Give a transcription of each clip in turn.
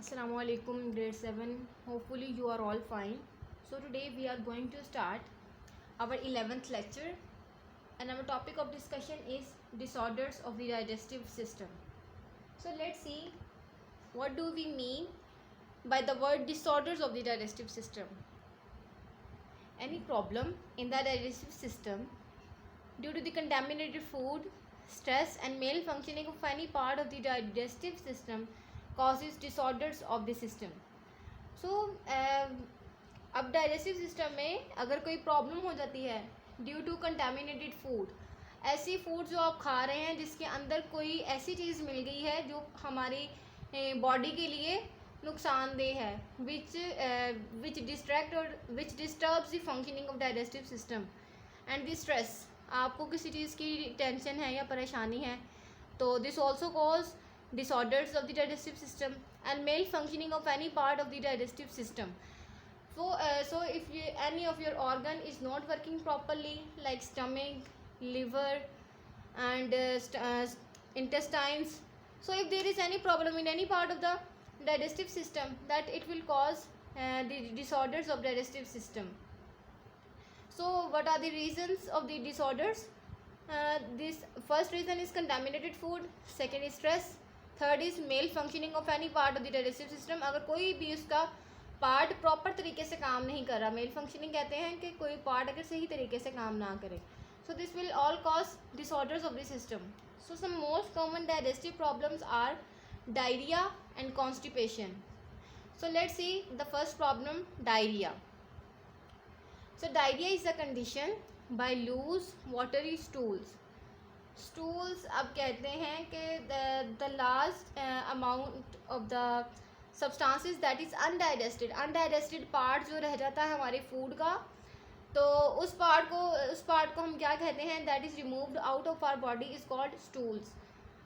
Assalamu alaikum, grade 7. Hopefully you are all fine. So today we are going to start our 11th lecture, and our topic of discussion is disorders of the digestive system. So let's see what do we mean by the word disorders of the digestive system. Any problem in the digestive system due to the contaminated food, stress and malfunctioning of any part of the digestive system causes disorders of the system. So अब digestive system में अगर कोई problem हो जाती है due to contaminated food, ऐसी food जो आप खा रहे हैं जिसके अंदर कोई ऐसी चीज़ मिल गई है जो हमारी बॉडी के लिए नुकसानदेह है, विच डिस्ट्रैक्ट और which disturbs the functioning of digestive system and the stress. आपको किसी चीज़ की टेंशन है या परेशानी है तो this also cause disorders of the digestive system and malfunctioning of any part of the digestive system. So if any of your organ is not working properly, like stomach, liver and intestines, so if there is any problem in any part of the digestive system, that it will cause the disorders of digestive system. So what are the reasons of the disorders? This first reason is contaminated food, second is stress, third is malfunctioning of any part of the digestive system. अगर कोई भी उसका part proper तरीके से काम नहीं कर रहा, मेल फंक्शनिंग कहते हैं कि कोई पार्ट अगर सही तरीके से काम ना करे. So this will all cause disorders of the system. So some most common digestive problems are diarrhoea and constipation. So let's see the first problem, diarrhoea. So diarrhoea is a condition by loose watery stools. Stools अब कहते हैं कि the last amount of the substances that is undigested part जो रह जाता है हमारे food का, तो उस पार्ट को हम क्या कहते हैं, that is removed out of our body is called stools.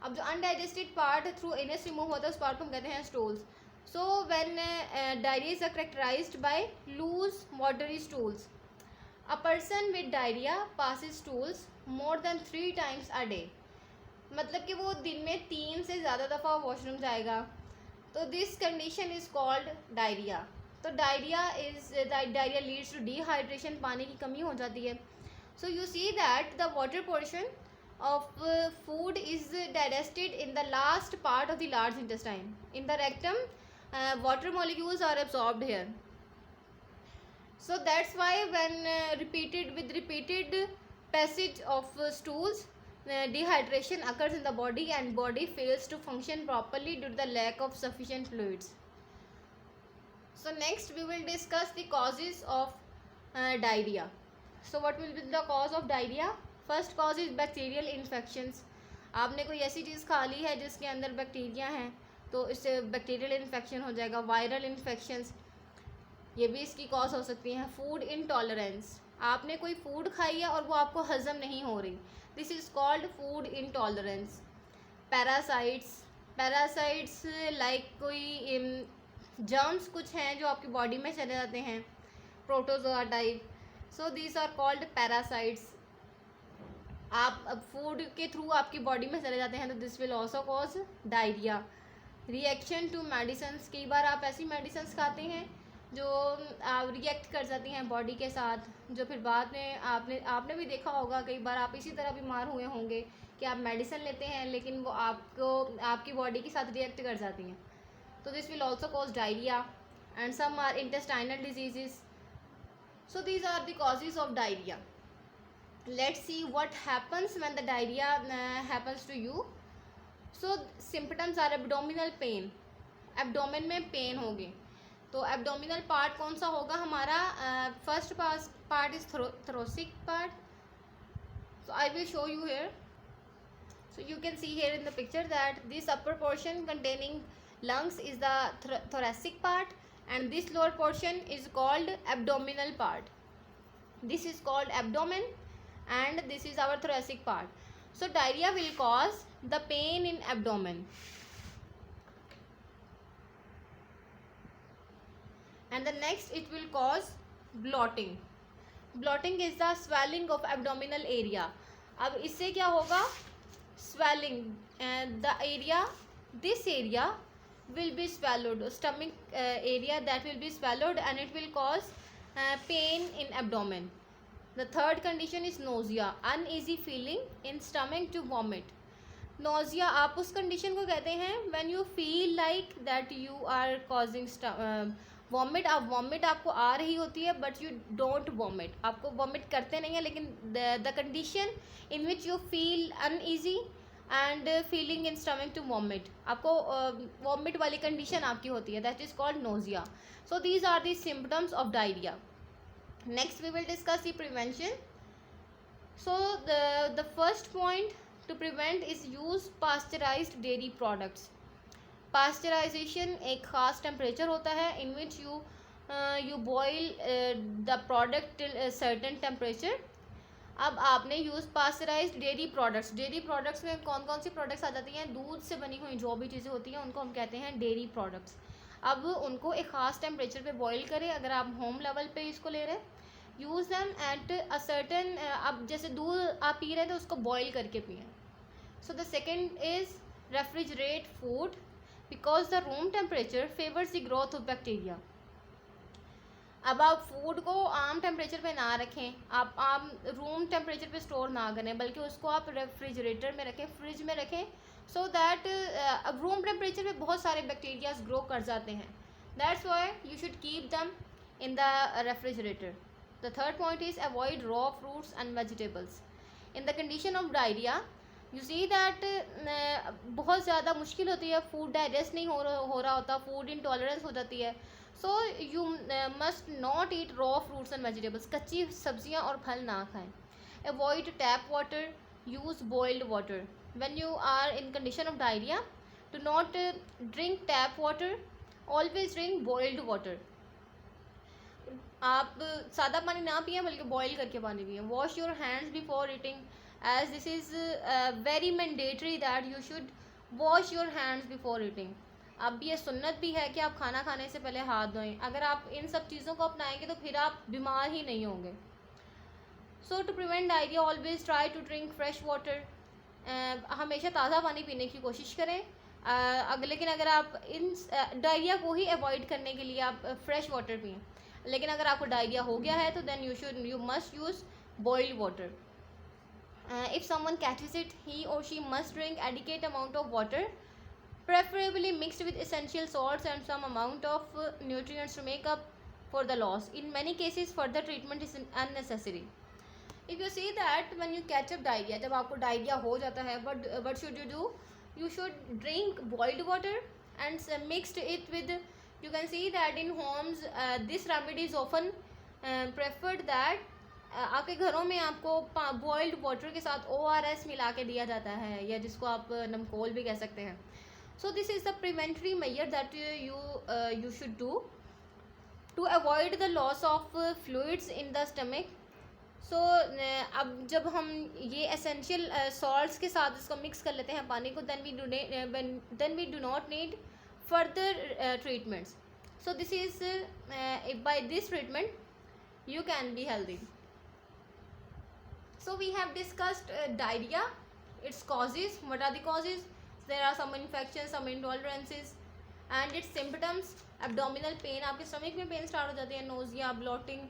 अब जो undigested part through anus remove होता है उस पार्ट को हम कहते हैं stools. So when diarrhoea is characterised by loose watery stools. A person with diarrhea passes stools more than 3 times a day. मतलब कि वो दिन में 3 से ज़्यादा दफ़ा वॉशरूम जाएगा, तो this condition is called diarrhoea. तो डायरिया लीड्स टू डिहाइड्रेशन, पानी की कमी हो जाती है. So you see that the water portion of food is digested in the last part of the large intestine. In the rectum water molecules are absorbed here. So that's why when repeated passage of stools, dehydration occurs in the body and body fails to function properly due to the lack of sufficient fluids. So next we will discuss the causes of diarrhea. So what will be the cause of diarrhea? First cause is bacterial infections. आपने कोई ऐसी चीज़ खा ली है जिसके अंदर bacteria हैं तो इससे बैक्टीरियल इन्फेक्शन हो जाएगा. वायरल इन्फेक्शंस ये भी इसकी कॉज हो सकती हैं. फूड इनटॉलरेंस, आपने कोई फूड खाई है और वो आपको हज़म नहीं हो रही, this is called food intolerance. Parasites like कोई जर्म्स कुछ हैं जो आपकी बॉडी में चले जाते हैं, protozoa type. So these are called parasites. आप अब फूड के थ्रू आपकी बॉडी में चले जाते हैं तो this will also cause diarrhoea. Reaction to medicine, कई बार आप ऐसी मेडिसिन खाते हैं जो रिएक्ट कर जाती हैं बॉडी के साथ, जो फिर बाद में आपने भी देखा होगा, कई बार आप इसी तरह बीमार हुए होंगे कि आप मेडिसिन लेते हैं लेकिन वो आपकी बॉडी के साथ रिएक्ट कर जाती हैं. तो this will also cause diarrhoea and some are intestinal diseases. So these are the causes of diarrhoea. Let's see what happens when the diarrhoea happens to you. So symptoms are abdominal pain, abdomen में pain होगी. तो abdominal part कौन सा होगा हमारा? First part is thoracic part. So I will show you here. So you can see here in the picture that this upper portion containing lungs is the thoracic part and this lower portion is called abdominal part. This is called abdomen and this is our thoracic part. So diarrhea will cause the pain in abdomen. And the next it will cause bloating. Bloating is the swelling of abdominal area. अब इससे क्या होगा? Swelling, the area, this area will be swallowed, stomach area that will be swallowed, and it will cause pain in abdomen. The third condition is nausea, uneasy feeling in stomach to vomit. Nausea आप उस condition को कहते हैं when you feel like that you are causing vomit. आप vomit आपको आ रही होती है but you don't vomit, आपको vomit करते नहीं है, लेकिन the condition in which you feel uneasy and feeling in stomach to vomit, आपको vomit वाली condition आपकी होती है, that is called nausea. So these are the symptoms of diarrhea. Next we will discuss the prevention. So the first point to prevent is use pasteurized dairy products. Pasteurization एक खास temperature होता है in which you boil the product till a certain temperature. अब आपने use pasteurised dairy products में कौन कौन सी products आ जाती हैं, दूध से बनी हुई जो भी चीज़ें होती हैं उनको हम कहते हैं डेयरी प्रोडक्ट्स. अब उनको एक ख़ास टेम्परेचर पे बॉईल करें. अगर आप होम लेवल पे इसको ले रहे हैं, use them at a certain, अब जैसे दूध आप पी रहे हैं तो उसको बॉईल करके पिएँ. So the second is refrigerate food because the room temperature favours the growth of bacteria. अब आप फूड को आम टेम्परेचर पे ना रखें, आप रूम टेम्परेचर पे स्टोर ना करें, बल्कि उसको आप रेफ्रिजरेटर में रखें, फ्रिज में रखें, सो दैट अब रूम टेम्परेचर पे बहुत सारे बैक्टीरियाज ग्रो कर जाते हैं. That's why you should keep them in the refrigerator. The third point is avoid raw fruits and vegetables. In the condition of diarrhoea you see that बहुत ज़्यादा मुश्किल होती है, फूड डाइजेस्ट नहीं हो रहा होता, फूड इंटॉलरेंस हो जाती है. So you must not eat raw fruits and vegetables. कच्ची सब्जियां और फल ना खाएं. Avoid tap water, use boiled water. When you are in condition of diarrhoea, do not drink tap water, always drink boiled water. आप सादा पानी ना पिए बल्कि बॉयल करके पानी पिए. Wash your hands before eating, as this is very mandatory that you should wash your hands before eating. अब ये सुन्नत भी है कि आप खाना खाने से पहले हाथ धोएं. अगर आप इन सब चीज़ों को अपनाएंगे तो फिर आप बीमार ही नहीं होंगे. So to prevent diarrhoea always try to drink fresh water. हमेशा ताज़ा पानी पीने की कोशिश करें. लेकिन अगर आप इन डायरिया को ही अवॉइड करने के लिए आप फ्रेश वाटर पिएँ. लेकिन अगर आपको डायरिया हो गया है तो then you must use boiled water. If someone catches it, he or she must drink adequate amount of water, preferably mixed with essential salts and some amount of nutrients to make up for the loss. In many cases, further treatment is unnecessary. If you see that when you catch up diarrhea, जब आपको diarrhoea हो जाता है, what should you do? You should drink boiled water and mixed it with. You can see that in homes, this remedy is often preferred that. आपके घरों में आपको boiled water के साथ ORS मिला के दिया जाता है, या जिसको आप नमकोल भी कह सकते हैं. So this is the preventory measure that you should do to avoid the loss of fluids in the stomach. So अब जब हम ये एसेंशियल सॉल्ट्स के साथ इसको मिक्स कर लेते हैं पानी को, then we do not need further treatments. So this is by this treatment you can be healthy. So we have discussed diarrhea, its causes, what are the causes. There are some infections, some intolerances, and its symptoms. Abdominal pain, आपके stomach में pain start हो जाती है, nausea, bloating,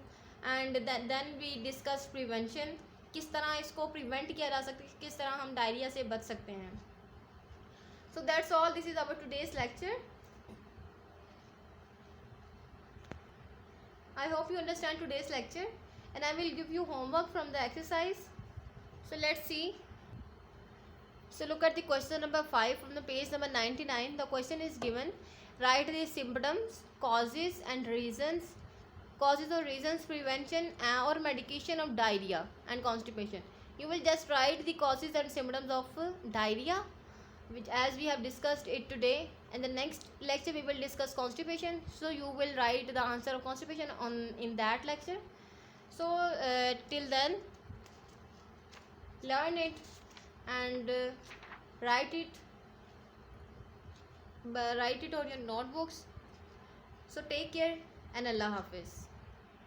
and then we discussed prevention. किस तरह इसको prevent किया जा सकता है, किस तरह हम डायरिया से बच सकते हैं. So that's all. This is our today's lecture. I hope you understand today's lecture. And I will give you homework from the exercise. So let's see. So look at the question number 5 from the page number 99. The question is given. Write the symptoms, causes and reasons. Causes or reasons, prevention or medication of diarrhea and constipation. You will just write the causes and symptoms of diarrhea, which as we have discussed it today. And the next lecture we will discuss constipation. So you will write the answer of constipation in that lecture. So till then, learn it and write it on your notebooks. So take care and Allah Hafiz.